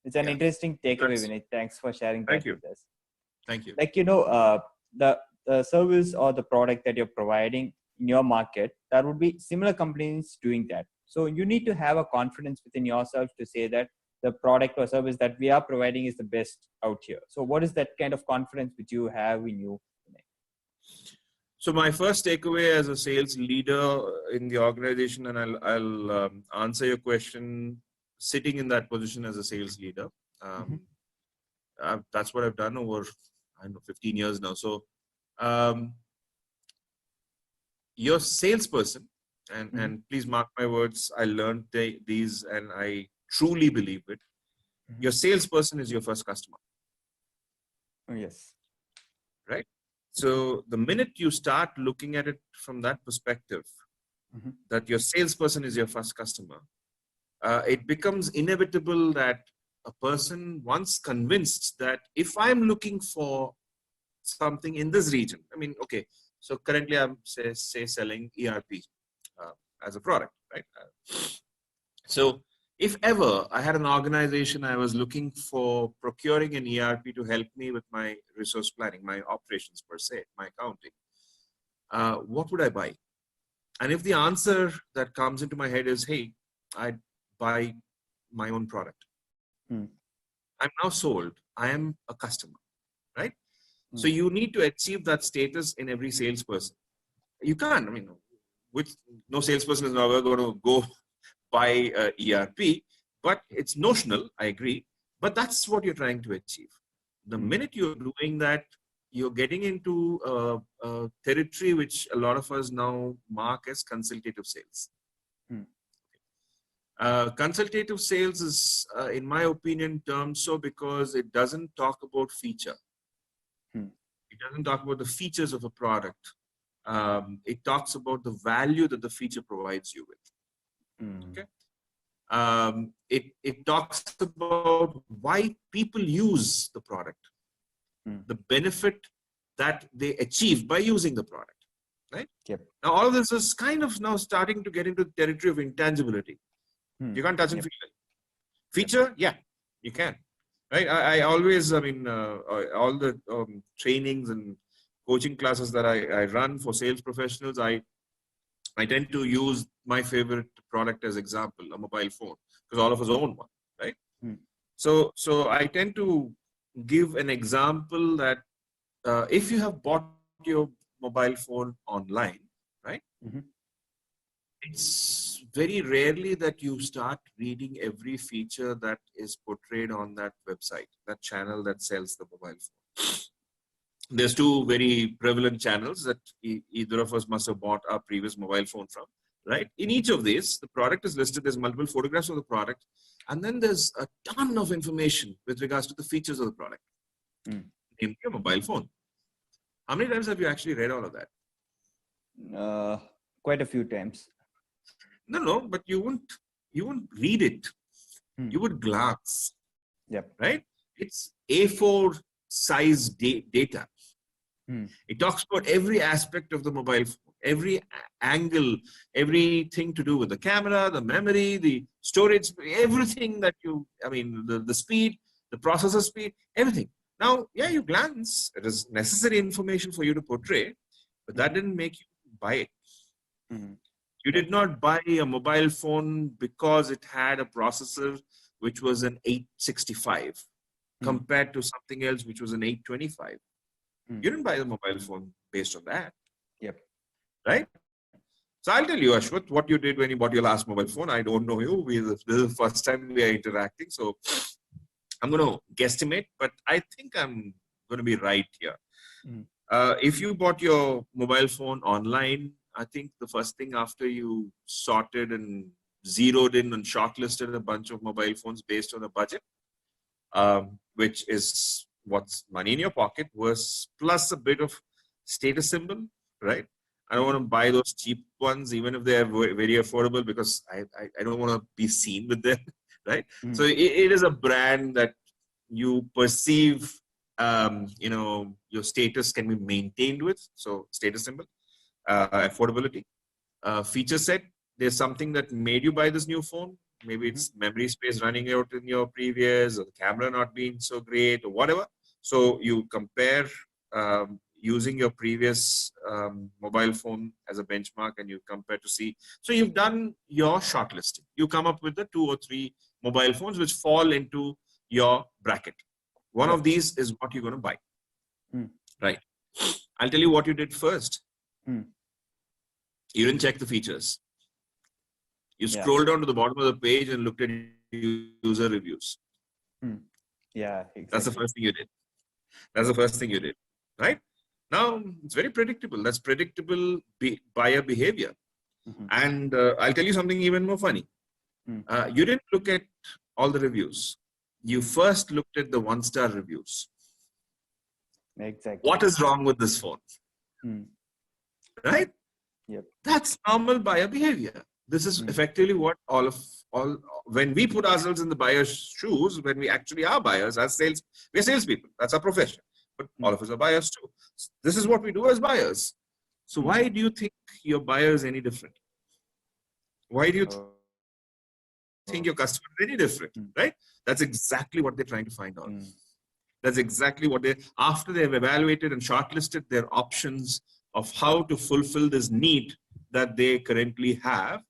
It's an interesting takeaway, Vinay. Thanks for sharing that with us. Thank you. The service or the product that you're providing in your market, there would be similar companies doing that. So you need to have a confidence within yourself to say that the product or service that we are providing is the best out here. So what is that kind of confidence which you have in you? So my first takeaway as a sales leader in the organization, and I'll answer your question sitting in that position as a sales leader. That's what I've done over, I don't know, 15 years now. So your salesperson, and please mark my words, I learned these and I truly believe it. Your salesperson is your first customer. Oh, yes. Right? So the minute you start looking at it from that perspective, that your salesperson is your first customer, it becomes inevitable that a person, once convinced that if I'm looking for something in this region, I mean, okay, so currently I'm say selling ERP as a product, right? So if ever I had an organization I was looking for procuring an ERP to help me with my resource planning, my operations per se, my accounting, what would I buy? And if the answer that comes into my head is, hey, I'd buy my own product. I'm now sold. I am a customer, right? So you need to achieve that status in every salesperson. You can't, I mean, with no salesperson is never going to go buy ERP, but it's notional, I agree, but that's what you're trying to achieve. The minute you're doing that, you're getting into a territory which a lot of us now mark as consultative sales. Consultative sales is, in my opinion, termed so because it doesn't talk about feature. It doesn't talk about the features of a product. It talks about the value that the feature provides you with. Okay. It talks about why people use the product, the benefit that they achieve by using the product, right? Now, all of this is kind of now starting to get into the territory of intangibility. You can't touch and feel it. Feature, yeah, you can. Right? I always, I mean, all the trainings and coaching classes that I run for sales professionals, I tend to use my favorite product as example, a mobile phone, because all of us own one, right? So I tend to give an example that if you have bought your mobile phone online, right? It's very rarely that you start reading every feature that is portrayed on that website, that channel that sells the mobile phone. There's two very prevalent channels that either of us must have bought our previous mobile phone from, right? In each of these, the product is listed, there's multiple photographs of the product, and then there's a ton of information with regards to the features of the product. In your mobile phone. How many times have you actually read all of that? Quite a few times. No, but you wouldn't read it. You would glance. Right? It's A4 size data. It talks about every aspect of the mobile phone, every angle, everything to do with the camera, the memory, the storage, everything that the speed, the processor speed, everything. Now, yeah, you glance. It is necessary information for you to portray, but that didn't make you buy it. You did not buy a mobile phone because it had a processor which was an 865 compared to something else which was an 825. You didn't buy the mobile phone based on that. Right? So I'll tell you, Ashwath, what you did when you bought your last mobile phone. I don't know you. This is the first time we are interacting. So I'm going to guesstimate, but I think I'm going to be right here. If you bought your mobile phone online, I think the first thing after you sorted and zeroed in and shortlisted a bunch of mobile phones based on a budget, which is what's money in your pocket, was plus a bit of status symbol, right? I don't want to buy those cheap ones, even if they're very affordable, because I don't want to be seen with them, right? So it is a brand that you perceive, your status can be maintained with. So status symbol. Affordability, feature set. There's something that made you buy this new phone. Maybe it's memory space running out in your previous, or the camera not being so great, or whatever. So you compare using your previous mobile phone as a benchmark, and you compare to see. So you've done your shortlisting. You come up with the 2 or 3 mobile phones which fall into your bracket. One of these is what you're going to buy. Right. I'll tell you what you did first. You didn't check the features. You scrolled down to the bottom of the page and looked at user reviews. Yeah, That's the exactly. first thing you did. That's the first thing you did, right? Now, it's very predictable. That's predictable buyer behavior. And I'll tell you something even more funny. You didn't look at all the reviews. You first looked at the 1-star reviews. Exactly. What is wrong with this phone? Right? Yep. That's normal buyer behavior. This is effectively what when we put ourselves in the buyer's shoes, when we actually are buyers as we're salespeople. That's our profession. But all of us are buyers too. This is what we do as buyers. So why do you think your buyer is any different? Why do you think your customer is any different? Right? That's exactly what they're trying to find out. That's exactly what after they've evaluated and shortlisted their options of how to fulfill this need that they currently have,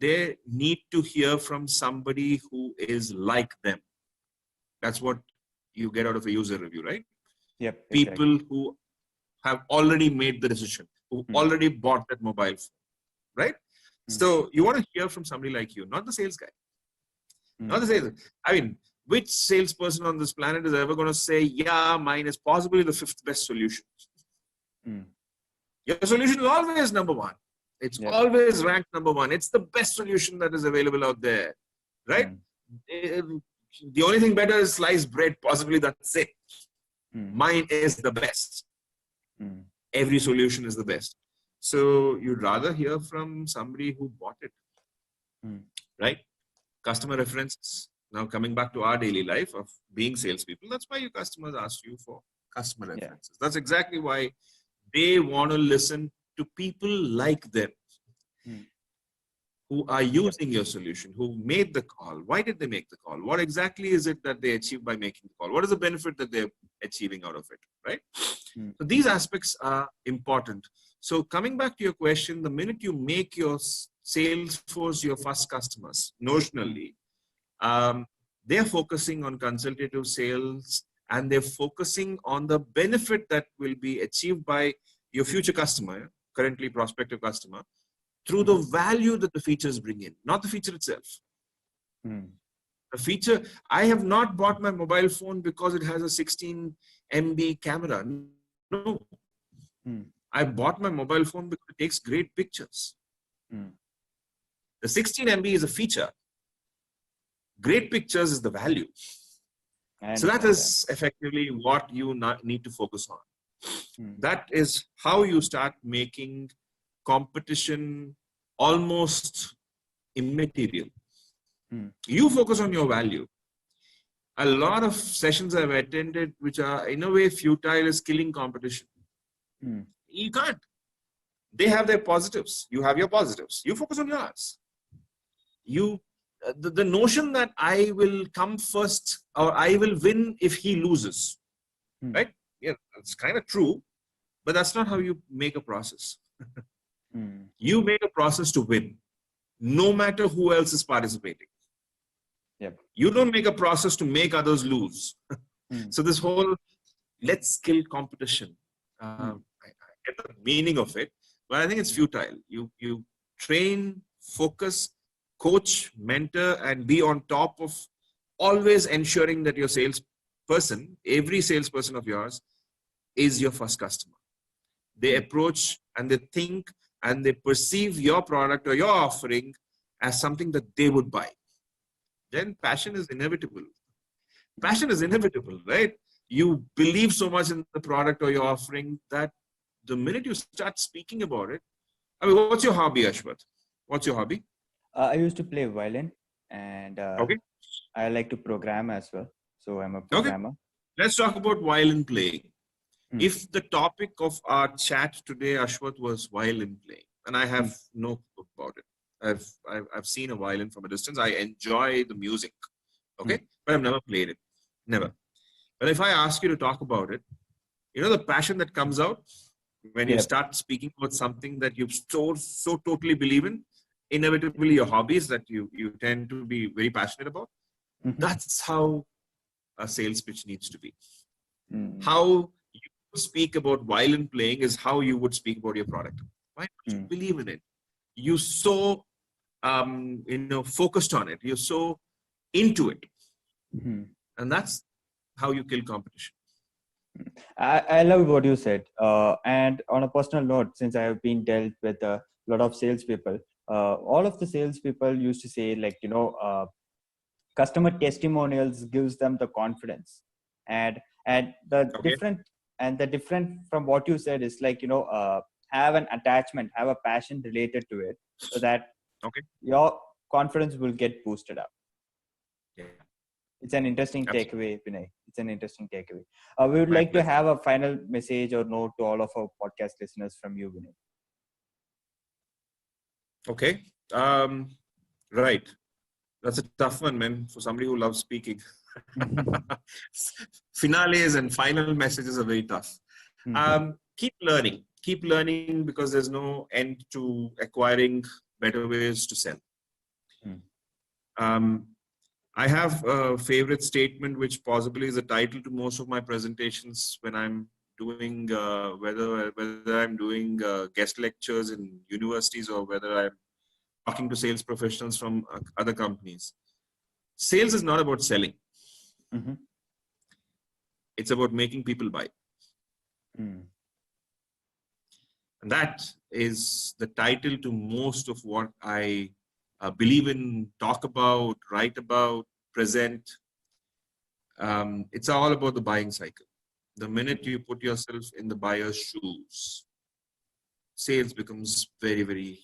they need to hear from somebody who is like them. That's what you get out of a user review, right? Yep. People who have already made the decision, who already bought that mobile phone, right? So you want to hear from somebody like you, not the sales guy. Not the sales. I mean, which salesperson on this planet is ever going to say, yeah, mine is possibly the 5th best solution? Your solution is always number 1. It's always ranked number 1. It's the best solution that is available out there, right? The only thing better is sliced bread. Possibly that's it. Mine is the best. Every solution is the best. So you'd rather hear from somebody who bought it, right? Customer references. Now coming back to our daily life of being salespeople, that's why your customers ask you for customer references. That's exactly why they want to listen to people like them who are using your solution, who made the call. Why did they make the call? What exactly is it that they achieved by making the call? What is the benefit that they're achieving out of it, right? So these aspects are important. So coming back to your question, the minute you make your sales force your first customers, notionally, they're focusing on consultative sales and they're focusing on the benefit that will be achieved by your future customer, currently prospective customer, through the value that the features bring in, not the feature itself. The feature, I have not bought my mobile phone because it has a 16 MB camera. No. I bought my mobile phone because it takes great pictures. The 16 MB is a feature. Great pictures is the value. So that is effectively what you need to focus on. That is how you start making competition almost immaterial. You focus on your value. A lot of sessions I've attended which are in a way futile is killing competition. You can't. They have their positives. You have your positives. You focus on yours. The notion that I will come first or I will win if he loses, right? Yeah, that's kind of true, but that's not how you make a process. You make a process to win, no matter who else is participating. You don't make a process to make others lose. So this whole let's kill competition, I get the meaning of it, but I think it's futile. You train, focus, coach, mentor, and be on top of always ensuring that your salesperson, every salesperson of yours, is your first customer. They approach and they think and they perceive your product or your offering as something that they would buy. Then passion is inevitable. Passion is inevitable, right? You believe so much in the product or your offering that the minute you start speaking about it, I mean, what's your hobby, Ashwath? What's your hobby? I used to play violin and I like to program as well. So I'm a programmer. Okay. Let's talk about violin playing. If the topic of our chat today, Ashwath, was violin playing, and I have no clue about it. I've seen a violin from a distance. I enjoy the music, okay? But I've never played it, never. But if I ask you to talk about it, you know the passion that comes out when you start speaking about something that you so totally believe in, inevitably your hobbies that you tend to be very passionate about. That's how a sales pitch needs to be. How you speak about violin playing is how you would speak about your product. Why don't you believe in it? You so focused on it. You're so into it. And that's how you kill competition. I love what you said. And on a personal note, since I have been dealt with a lot of salespeople, all of the salespeople used to say, like, customer testimonials gives them the confidence, and Okay. the different from what you said is like, have an attachment, have a passion related to it, so that Okay. your confidence will get boosted up. Yeah. It's an interesting Absolutely. takeaway, Vinay. It's an interesting takeaway. We would My like to pleasure. have a final message or note to all of our podcast listeners from you, Vinay. Okay. Right. That's a tough one, man, for somebody who loves speaking. Finales and final messages are very tough. Keep learning. Keep learning, because there's no end to acquiring better ways to sell. I have a favorite statement, which possibly is a title to most of my presentations when I'm doing whether I'm doing guest lectures in universities or whether I'm talking to sales professionals from other companies. Sales is not about selling. It's about making people buy. And that is the title to most of what I believe in, talk about, write about, present. It's all about the buying cycle. The minute you put yourself in the buyer's shoes, sales becomes very, very,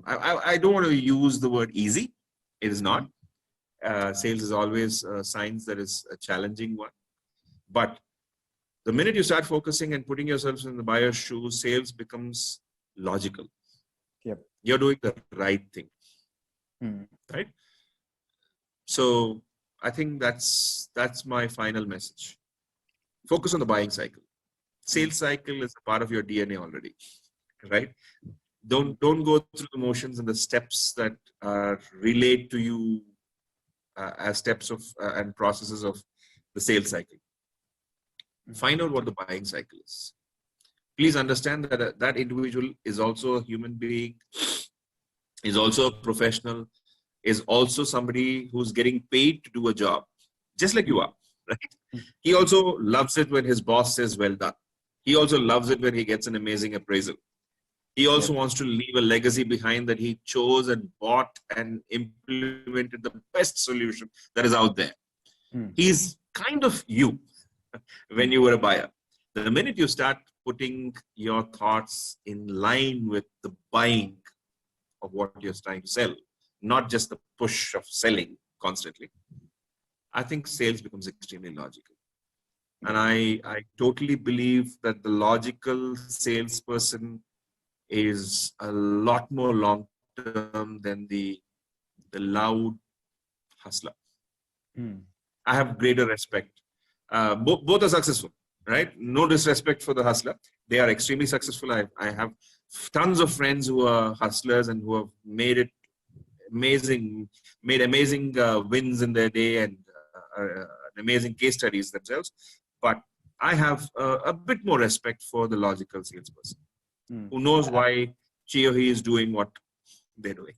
I don't want to use the word easy. It is not. Sales is always a science that is a challenging one. But the minute you start focusing and putting yourself in the buyer's shoes, sales becomes logical. Yep. You're doing the right thing. Right? So I think that's my final message. Focus on the buying cycle. Sales cycle is a part of your DNA already, right? Don't go through the motions and the steps that relate to you as steps of and processes of the sales cycle. Find out what the buying cycle is. Please understand that that individual is also a human being, is also a professional, is also somebody who's getting paid to do a job, just like you are, right? He also loves it when his boss says, well done. He also loves it when he gets an amazing appraisal. He also wants to leave a legacy behind that he chose and bought and implemented the best solution that is out there. He's kind of you when you were a buyer. The minute you start putting your thoughts in line with the buying of what you're trying to sell, not just the push of selling constantly, I think sales becomes extremely logical. And I totally believe that the logical salesperson is a lot more long-term than the loud hustler. I have greater respect. Both are successful, right? No disrespect for the hustler. They are extremely successful. I have tons of friends who are hustlers and who have made amazing wins in their day and amazing case studies themselves. But I have a bit more respect for the logical salesperson who knows why she or he is doing what they're doing.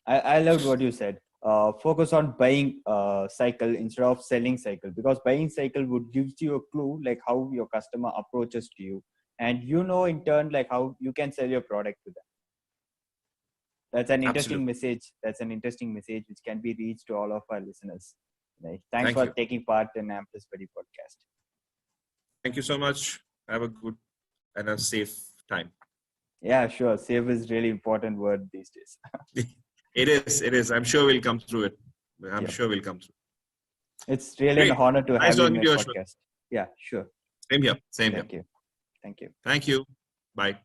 I loved what you said. Focus on buying cycle instead of selling cycle, because buying cycle would give you a clue like how your customer approaches to you, and in turn like how you can sell your product to them. That's an interesting message. That's an interesting message which can be reached to all of our listeners. Thanks for taking part in Amplus Buddy podcast. Thank you so much. Have a good and a safe time. Yeah, sure. Safe is really important word these days. It is. I'm sure we'll come through it. Sure we'll come through. It's really an honor to have you in my podcast. Yeah, sure. Same here. Thank you. Thank you. Bye.